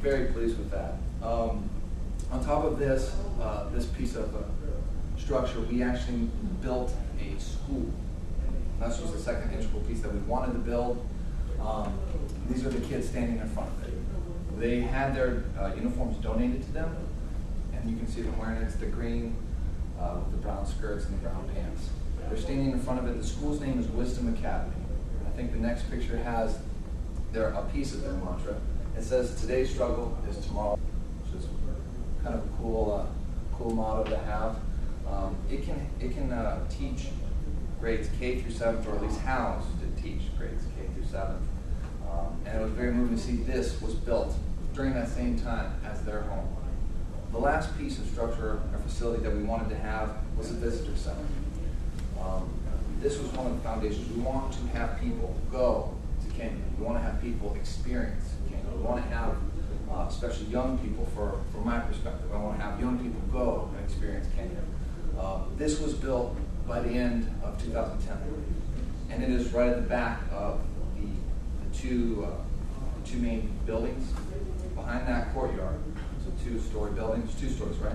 very pleased with that. On top of this, this piece of structure, we actually built a school. This was the second integral piece that we wanted to build. These are the kids standing in front of it. They had their uniforms donated to them, and you can see them wearing it. It's the green with the brown skirts and the brown pants. They're standing in front of it. The school's name is Wisdom Academy. I think the next picture has a piece of their mantra. It says, "Today's struggle is tomorrow," which is kind of a cool motto to have. It can teach grades K through 7th, or at least house to teach grades K through 7th. And it was very moving to see this was built during that same time as their home. The last piece of structure or facility that we wanted to have was a visitor center. This was one of the foundations. We want to have people go to Kenya. We want to have people experience Kenya. We want to have, especially young people, from my perspective, I want to have young people go and experience Kenya. This was built by the end of 2010, and it is right at the back of the two main buildings. Behind that courtyard, it's a 2-story building. It's 2 stories, right?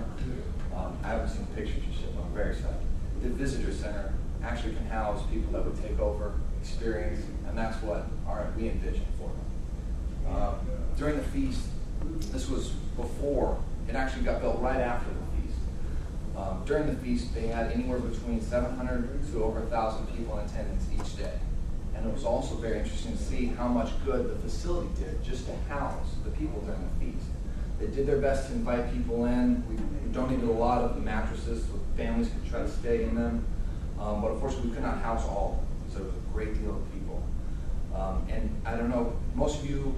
I haven't seen pictures yet, but I'm very excited. The visitor center actually can house people that would take over, experience, and that's what we envisioned for them. During the feast, this was before, it actually got built right after the feast. During the feast, they had anywhere between 700 to over 1,000 people in attendance each day. And it was also very interesting to see how much good the facility did just to house the people during the feast. They did their best to invite people in. We donated a lot of the mattresses so families could try to stay in them. But unfortunately, we could not house all of them, so it was a great deal of people. And I don't know, most of you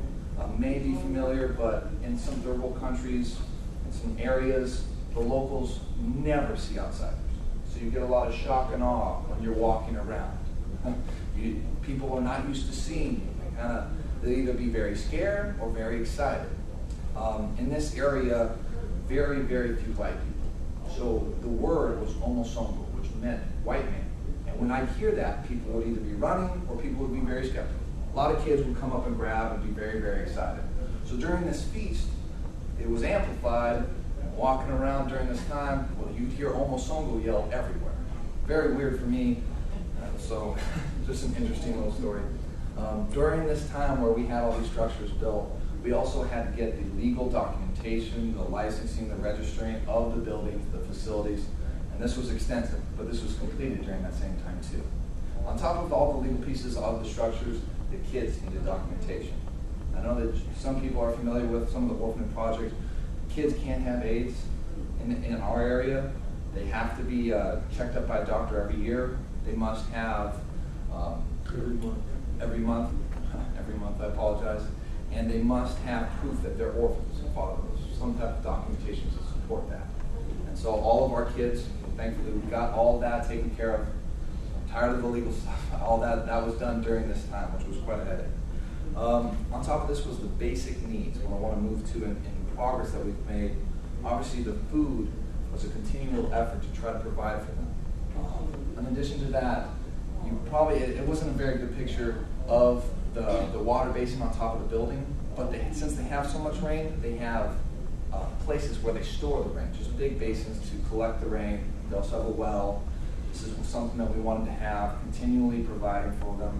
may be familiar, but in some third world countries, in some areas, the locals never see outsiders. So you get a lot of shock and awe when you're walking around. People are not used to seeing you. They either be very scared or very excited. In this area, very, very few white people. So the word was Omosongo, which meant white man. And when I hear that, people would either be running or people would be very skeptical. A lot of kids would come up and grab and be very, very excited. So during this feast, it was amplified. Walking around during this time, well, you'd hear Omosongo yelled everywhere. Very weird for me. So just an interesting little story. During this time where we had all these structures built, we also had to get the legal documentation, the licensing, the registering of the buildings, the facilities, and this was extensive, but this was completed during that same time too. On top of all the legal pieces of the structures, the kids needed documentation. I know that some people are familiar with some of the orphanage projects. Kids can't have AIDS in our area. They have to be checked up by a doctor every year. They must have every month, I apologize, and they must have proof that they're orphans and fatherless, some type of documentation to support that. And so all of our kids, thankfully we got all of that taken care of. I'm tired of the legal stuff. All that was done during this time, which was quite a headache. On top of this was the basic needs, what I want to move to in progress that we've made. Obviously the food was a continual effort to try to provide for them. In addition to that, it wasn't a very good picture of the water basin on top of the building, but since they have so much rain, they have places where they store the rain, just big basins to collect the rain. They also have a well. This is something that we wanted to have, continually providing for them.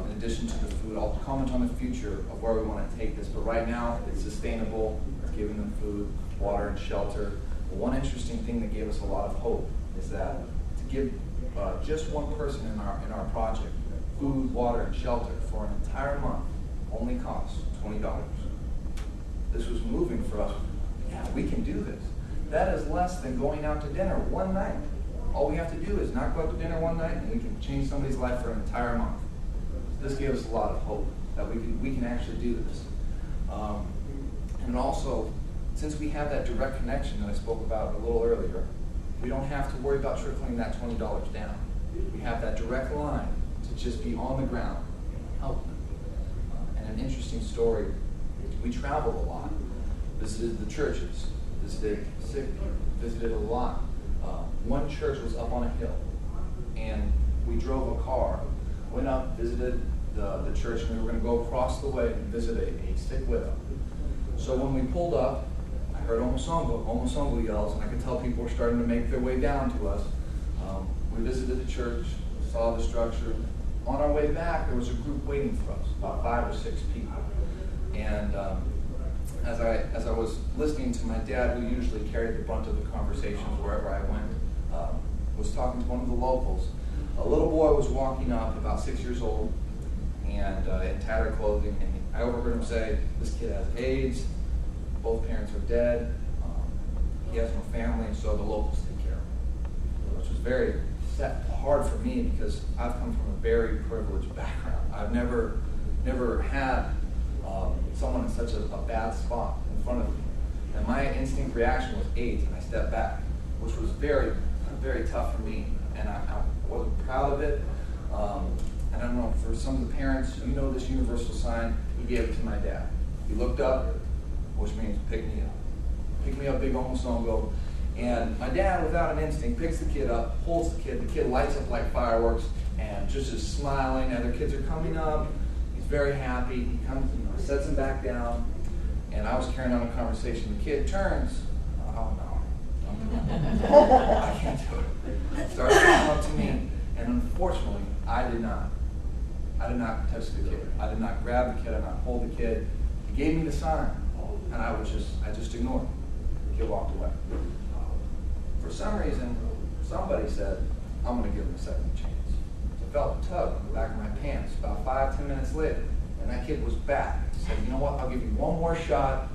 In addition to the food, I'll comment on the future of where we want to take this, but right now it's sustainable. We're giving them food, water, and shelter. But one interesting thing that gave us a lot of hope is that to give just one person in our project food, water, and shelter for an entire month only costs $20. This was moving for us. Yeah, we can do this. That is less than going out to dinner one night. All we have to do is not go out to dinner one night, and we can change somebody's life for an entire month. This gave us a lot of hope that we can actually do this. And also, since we have that direct connection that I spoke about a little earlier, we don't have to worry about trickling that $20 down. We have that direct line to just be on the ground and help them. And an interesting story, we traveled a lot, visited the churches, visited sick people, visited a lot. One church was up on a hill, and we drove a car, went up, visited the church, and we were going to go across the way and visit a sick widow. So when we pulled up, I heard Omosango yells, and I could tell people were starting to make their way down to us. We visited the church, saw the structure. On our way back, there was a group waiting for us, about 5 or 6 people. And as I was listening to my dad, who usually carried the brunt of the conversations wherever I went, was talking to one of the locals. A little boy was walking up, about 6 years old, and in tattered clothing, and I overheard him say, "This kid has AIDS, both parents are dead, he has no family, so the locals take care of him," which was very hard for me because I've come from a very privileged background. I've never had someone in such a bad spot in front of me. And my instinct reaction was AIDS, and I stepped back, which was very, very tough for me, and I wasn't proud of it. And I don't know, for some of the parents, you know this universal sign, he gave it to my dad. He looked up, which means pick me up. Pick me up, big Omosango. And my dad, without an instinct, picks the kid up, holds the kid lights up like fireworks, and just is smiling. Other kids are coming up. He's very happy. He comes, sets him back down, and I was carrying on a conversation. The kid turns, "Oh no, I can't do it." Starts coming up to me, and unfortunately, I did not touch the kid. I did not grab the kid. I did not hold the kid. He gave me the sign, and I just ignored him. The kid walked away. For some reason, somebody said, "I'm going to give him a second chance." So I felt a tug on the back of my pants about 5-10 minutes later, and that kid was back. He said, "You know what, I'll give you one more shot,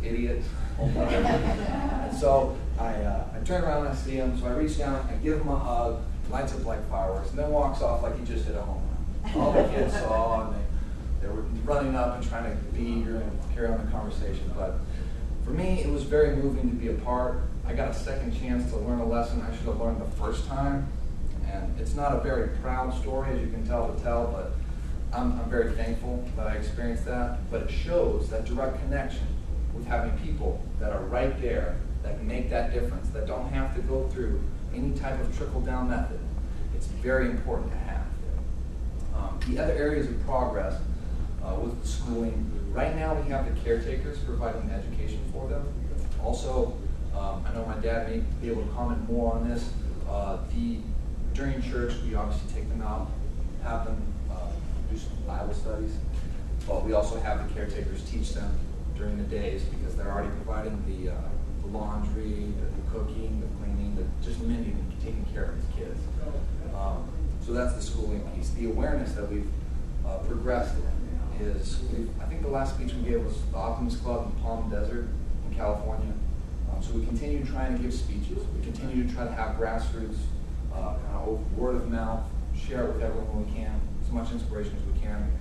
idiot." And so I turn around and I see him, so I reach down, I give him a hug, lights up like fireworks, and then walks off like he just hit a home run. All the kids saw, and they were running up and trying to be eager and carry on the conversation. But for me, it was very moving to be a part. I got a second chance to learn a lesson I should have learned the first time. And it's not a very proud story, as you can tell, but I'm very thankful that I experienced that. But it shows that direct connection with having people that are right there, that can make that difference, that don't have to go through any type of trickle-down method. It's very important to have. The other areas of progress with the schooling, right now we have the caretakers providing education for them. Also, I know my dad may be able to comment more on this. During church, we obviously take them out, have them do some Bible studies, but we also have the caretakers teach them during the days because they're already providing the laundry, the cooking, the cleaning, just mending and taking care of these kids. So that's the schooling piece. The awareness that we've progressed in is, I think the last speech we gave was the Optimist Club in Palm Desert in California. So we continue trying to give speeches. We continue to try to have grassroots, kind of word of mouth, share it with everyone we can, as much inspiration as we can.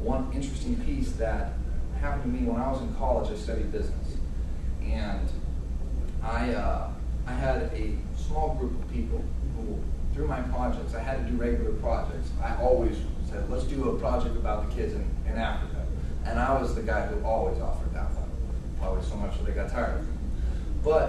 One interesting piece that happened to me when I was in college, I studied business. And I had a small group of people who, through my projects, I had to do regular projects. I always said, let's do a project about the kids in Africa. And I was the guy who always offered that one. Always so much that they got tired of me. But